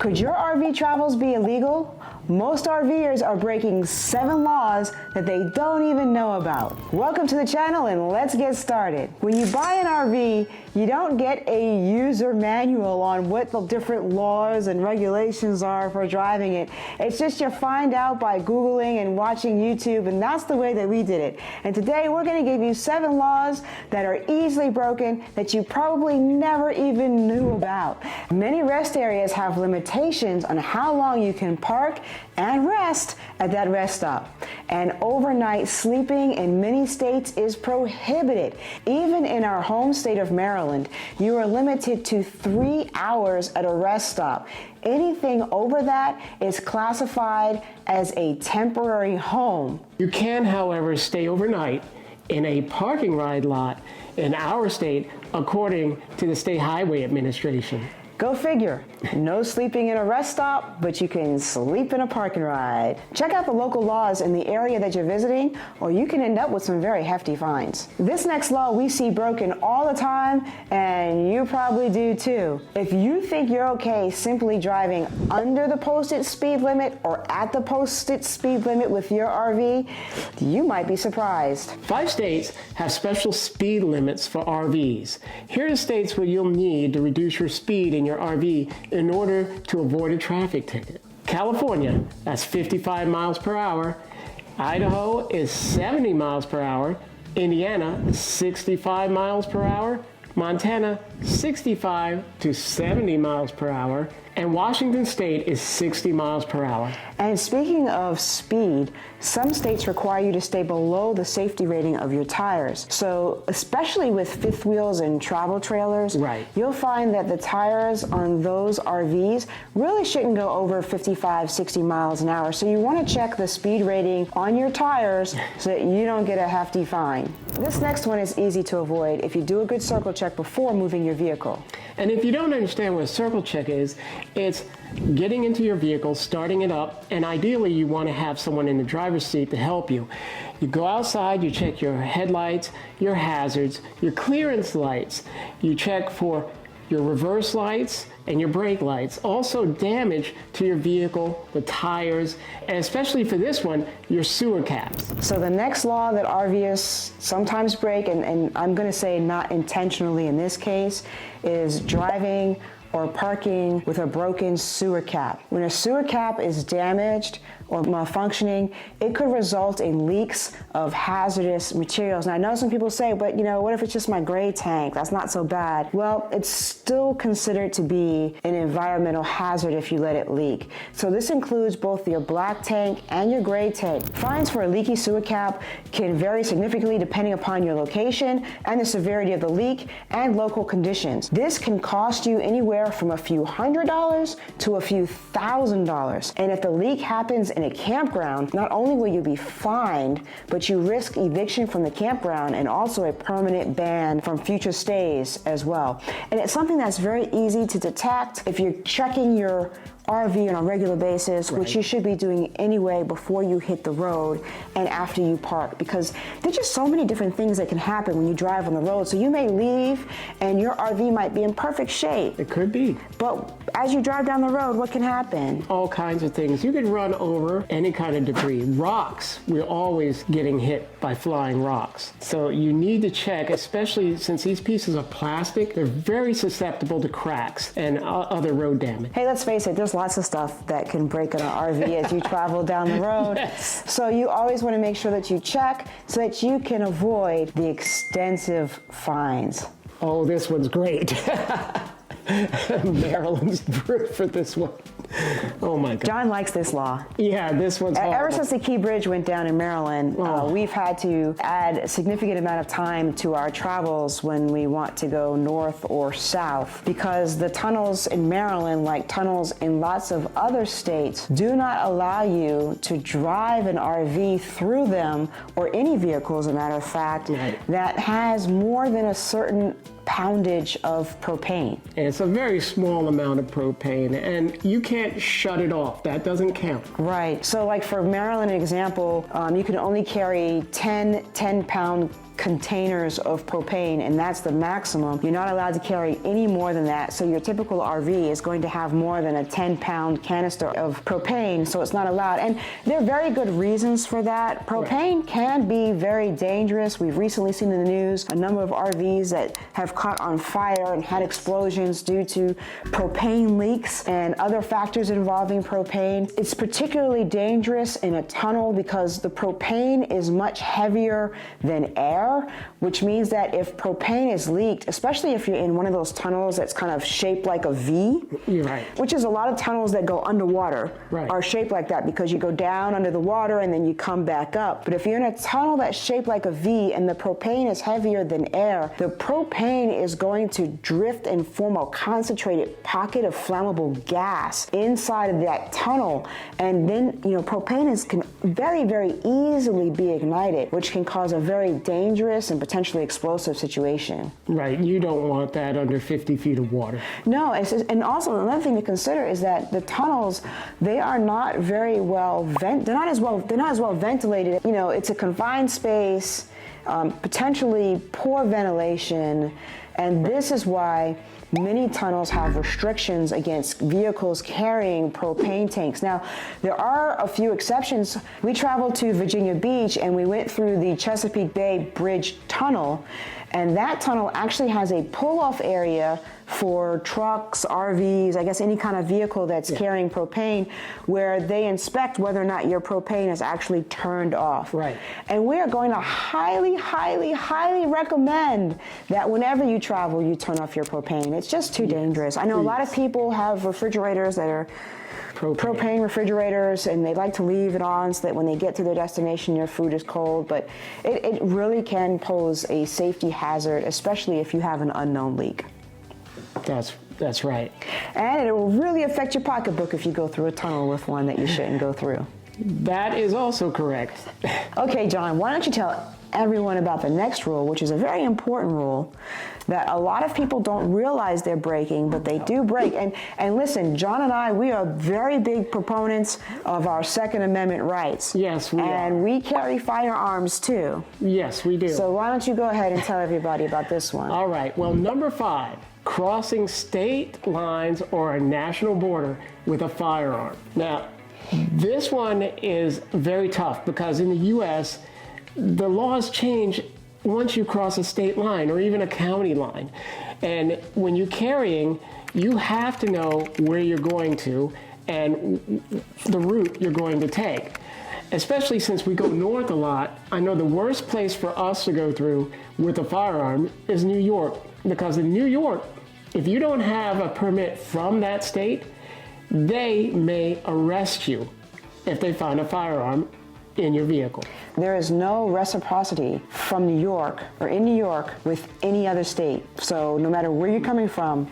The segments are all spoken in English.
Could your RV travels be illegal? Most RVers are breaking 7 laws that they don't even know about. Welcome to the channel and let's get started. When you buy an RV, you don't get a user manual on what the different laws and regulations are for driving it. It's just you find out by Googling and watching YouTube, and that's the way that we did it. And today we're going to give you 7 laws that are easily broken that you probably never even knew about. Many rest areas have limitations on how long you can park and rest at that rest stop. And overnight sleeping in many states is prohibited. Even in our home state of Maryland, you are limited to 3 hours at a rest stop. Anything over that is classified as a temporary home. You can, however, stay overnight in a parking ride lot in our state, according to the State Highway Administration. Go figure. No sleeping in a rest stop, but you can sleep in a parking ride. Check out the local laws in the area that you're visiting, or you can end up with some very hefty fines. This next law we see broken all the time, and you probably do too. If you think you're okay simply driving under the posted speed limit or at the posted speed limit with your RV, you might be surprised. 5 states have special speed limits for RVs. Here are the states where you'll need to reduce your speed in your RV in order to avoid a traffic ticket. California, that's 55 miles per hour. Idaho is 70 miles per hour. Indiana, 65 miles per hour. Montana, 65 to 70 miles per hour. And Washington State is 60 miles per hour. And speaking of speed, some states require you to stay below the safety rating of your tires. So especially with fifth wheels and travel trailers, right, you'll find that the tires on those RVs really shouldn't go over 55, 60 miles an hour. So you want to check the speed rating on your tires so that you don't get a hefty fine. This next one is easy to avoid if you do a good circle check before moving your vehicle. And if you don't understand what a circle check is, it's getting into your vehicle, starting it up, and ideally you want to have someone in the driver's seat to help you. You go outside, you check your headlights, your hazards, your clearance lights, you check for your reverse lights and your brake lights. Also damage to your vehicle, the tires, and especially for this one, your sewer caps. So the next law that RVers sometimes break, and I'm going to say not intentionally in this case, is driving or parking with a broken sewer cap. When a sewer cap is damaged or malfunctioning, it could result in leaks of hazardous materials. Now I know some people say, but you know, what if it's just my gray tank? That's not so bad. Well, it's still considered to be an environmental hazard if you let it leak. So this includes both your black tank and your gray tank. Fines for a leaky sewer cap can vary significantly depending upon your location and the severity of the leak and local conditions. This can cost you anywhere from a few $100s to a few $1,000s. And if the leak happens in a campground, not only will you be fined, but you risk eviction from the campground and also a permanent ban from future stays as well. And it's something that's very easy to detect if you're checking your RV on a regular basis, which you should be doing anyway before you hit the road and after you park, because there's just so many different things that can happen when you drive on the road. So you may leave and your RV might be in perfect shape. It could be. But as you drive down the road, what can happen? All kinds of things. You could run over any kind of debris. Rocks, we're always getting hit by flying rocks. So you need to check, especially since these pieces of plastic, they're very susceptible to cracks and other road damage. Hey, let's face it, there's lots of stuff that can break in an RV as you travel down the road. Yes. So you always want to make sure that you check so that you can avoid the extensive fines. Oh, this one's great. Maryland's for this one. Oh my God. John likes this law. Yeah, this one's horrible. Ever since the Key Bridge went down in Maryland, we've had to add a significant amount of time to our travels when we want to go north or south, because the tunnels in Maryland, like tunnels in lots of other states, do not allow you to drive an RV through them, or any vehicle, as a matter of fact, that has more than a certain poundage of propane. And it's a very small amount of propane, and you can't shut it off. That doesn't count. Right. So like for Maryland, an example, you can only carry 10 10-pound containers of propane, and that's the maximum. You're not allowed to carry any more than that. So your typical RV is going to have more than a 10-pound canister of propane, so it's not allowed. And there are very good reasons for that. Propane can be very dangerous. We've recently seen in the news a number of RVs that have caught on fire and had explosions due to propane leaks and other factors involving propane. It's particularly dangerous in a tunnel because the propane is much heavier than air, which means that if propane is leaked, especially if you're in one of those tunnels that's kind of shaped like a V, which is a lot of tunnels that go underwater are shaped like that because you go down under the water and then you come back up. But if you're in a tunnel that's shaped like a V and the propane is heavier than air, the propane is going to drift and form a concentrated pocket of flammable gas inside of that tunnel. And then, propane can very, very easily be ignited, which can cause a very dangerous and potentially explosive situation. Right, you don't want that under 50 feet of water. No, and also another thing to consider is that the tunnels, they are not very well they're not as well ventilated. It's a confined space, potentially poor ventilation, and this is why many tunnels have restrictions against vehicles carrying propane tanks. Now, there are a few exceptions. We traveled to Virginia Beach and we went through the Chesapeake Bay Bridge Tunnel, and that tunnel actually has a pull-off area for trucks, RVs, I guess any kind of vehicle that's carrying propane, where they inspect whether or not your propane is actually turned off. Right. And we are going to highly, highly, highly recommend that whenever you travel, you turn off your propane. It's just too dangerous. I know a lot of people have refrigerators that are propane refrigerators, and they like to leave it on so that when they get to their destination, your food is cold. But it really can pose a safety hazard, especially if you have an unknown leak. That's right. And it will really affect your pocketbook if you go through a tunnel with one that you shouldn't go through. That is also correct. Okay, John, why don't you tell everyone about the next rule, which is a very important rule that a lot of people don't realize they're breaking, but they do break. And listen, John and I, we are very big proponents of our Second Amendment rights. Yes, we are. And we carry firearms too. Yes, we do. So why don't you go ahead and tell everybody about this one? All right, well, number 5, crossing state lines or a national border with a firearm. Now, this one is very tough because in the U.S., the laws change once you cross a state line or even a county line. And when you're carrying, you have to know where you're going to and the route you're going to take. Especially since we go north a lot, I know the worst place for us to go through with a firearm is New York. Because in New York, if you don't have a permit from that state, they may arrest you if they find a firearm in your vehicle. There is no reciprocity from New York or in New York with any other state. So no matter where you're coming from,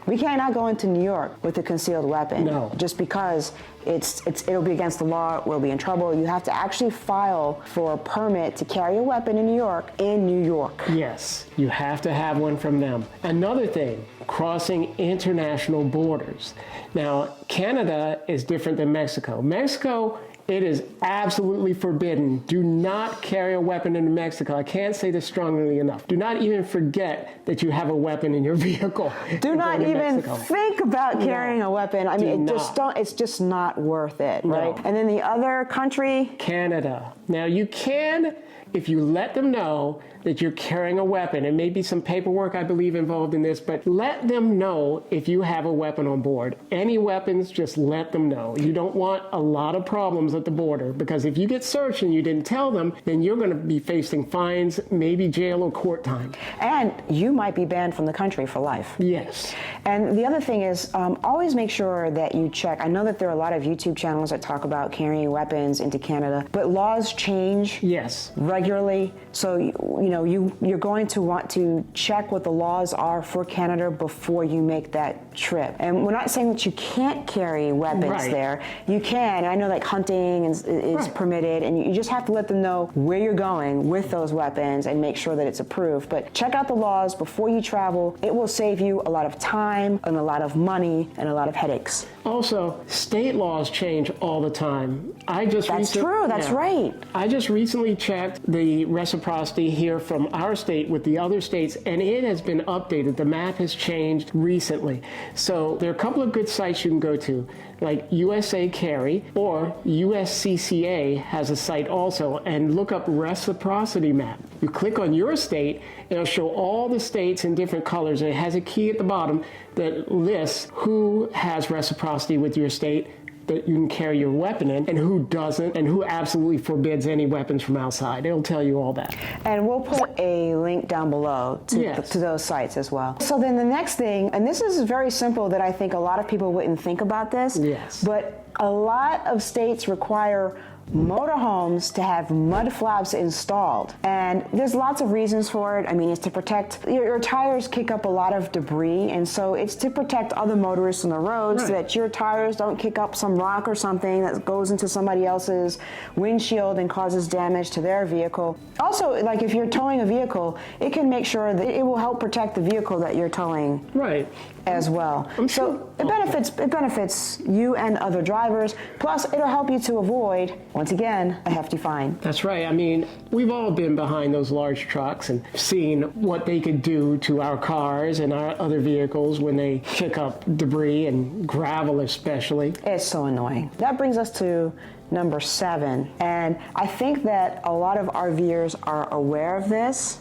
we cannot go into New York with a concealed weapon. No. Just because it'll be against the law, we'll be in trouble. You have to actually file for a permit to carry a weapon in New York. Yes, you have to have one from them. Another thing, crossing international borders. Now, Canada is different than Mexico. Mexico, it is absolutely forbidden. Do not carry a weapon into Mexico. I can't say this strongly enough. Do not even forget that you have a weapon in your vehicle. Do not even think about carrying a weapon. I mean, it's just not worth it, right? And then the other country? Canada. Now you can, if you let them know that you're carrying a weapon, and maybe some paperwork, I believe, involved in this, but let them know if you have a weapon on board. Any weapons, just let them know. You don't want a lot of problems at the border, because if you get searched and you didn't tell them, then you're going to be facing fines, maybe jail or court time. And you might be banned from the country for life. Yes. And the other thing is, always make sure that you check. I know that there are a lot of YouTube channels that talk about carrying weapons into Canada, but laws change regularly. regularly. So, you're going to want to check what the laws are for Canada before you make that trip. And we're not saying that you can't carry weapons there. You can. I know like hunting is permitted, and you just have to let them know where you're going with those weapons and make sure that it's approved. But check out the laws before you travel. It will save you a lot of time and a lot of money and a lot of headaches. Also, state laws change all the time. That's true. That's right. I just recently checked the reciprocity here from our state with the other states, and it has been updated. The map has changed recently. So there are a couple of good sites you can go to, like USA Carry or USCCA has a site also, and look up reciprocity map. You click on your state, it'll show all the states in different colors, and it has a key at the bottom that lists who has reciprocity with your state that you can carry your weapon in, and who doesn't, and who absolutely forbids any weapons from outside. It'll tell you all that. And we'll put a link down below to those sites as well. So then the next thing, and this is very simple that I think a lot of people wouldn't think about this, but a lot of states require motorhomes to have mud flaps installed, and there's lots of reasons for it. I mean, it's to protect your tires kick up a lot of debris, and so it's to protect other motorists on the road so that your tires don't kick up some rock or something that goes into somebody else's windshield and causes damage to their vehicle. Also, like if you're towing a vehicle, it can make sure that it will help protect the vehicle that you're towing as well. So it benefits you and other drivers, plus it'll help you to avoid, once again, a hefty fine. That's right. I mean, we've all been behind those large trucks and seen what they could do to our cars and our other vehicles when they kick up debris and gravel especially. It's so annoying. That brings us to number 7, and I think that a lot of RVers are aware of this.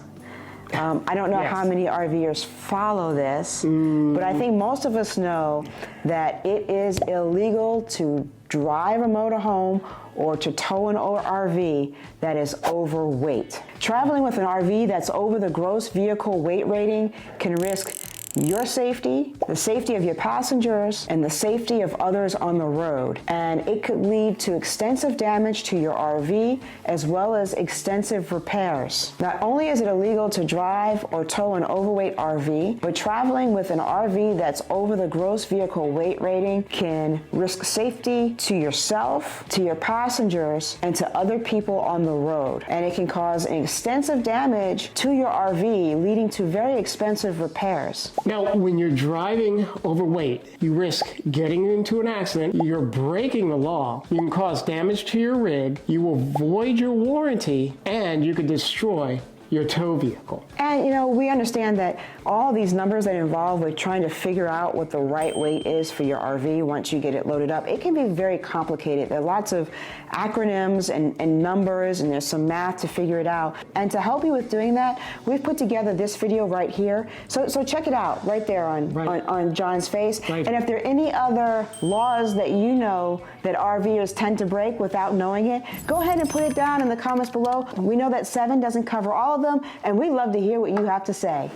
I don't know how many RVers follow this, but I think most of us know that it is illegal to drive a motorhome or to tow an RV that is overweight. Traveling with an RV that's over the gross vehicle weight rating can risk your safety, the safety of your passengers, and the safety of others on the road. And it could lead to extensive damage to your RV as well as extensive repairs. Not only is it illegal to drive or tow an overweight RV, but traveling with an RV that's over the gross vehicle weight rating can risk safety to yourself, to your passengers, and to other people on the road. And it can cause extensive damage to your RV, leading to very expensive repairs. Now, when you're driving overweight, you risk getting into an accident, you're breaking the law, you can cause damage to your rig, you will void your warranty, and you could destroy your tow vehicle. And we understand that all these numbers that involve with trying to figure out what the right weight is for your RV once you get it loaded up, it can be very complicated. There are lots of acronyms and numbers, and there's some math to figure it out. And to help you with doing that, we've put together this video right here. So check it out right there on John's face. And if there are any other laws that you know that RVers tend to break without knowing it, go ahead and put it down in the comments below. We know that 7 doesn't cover all of them, and we'd love to hear what you have to say.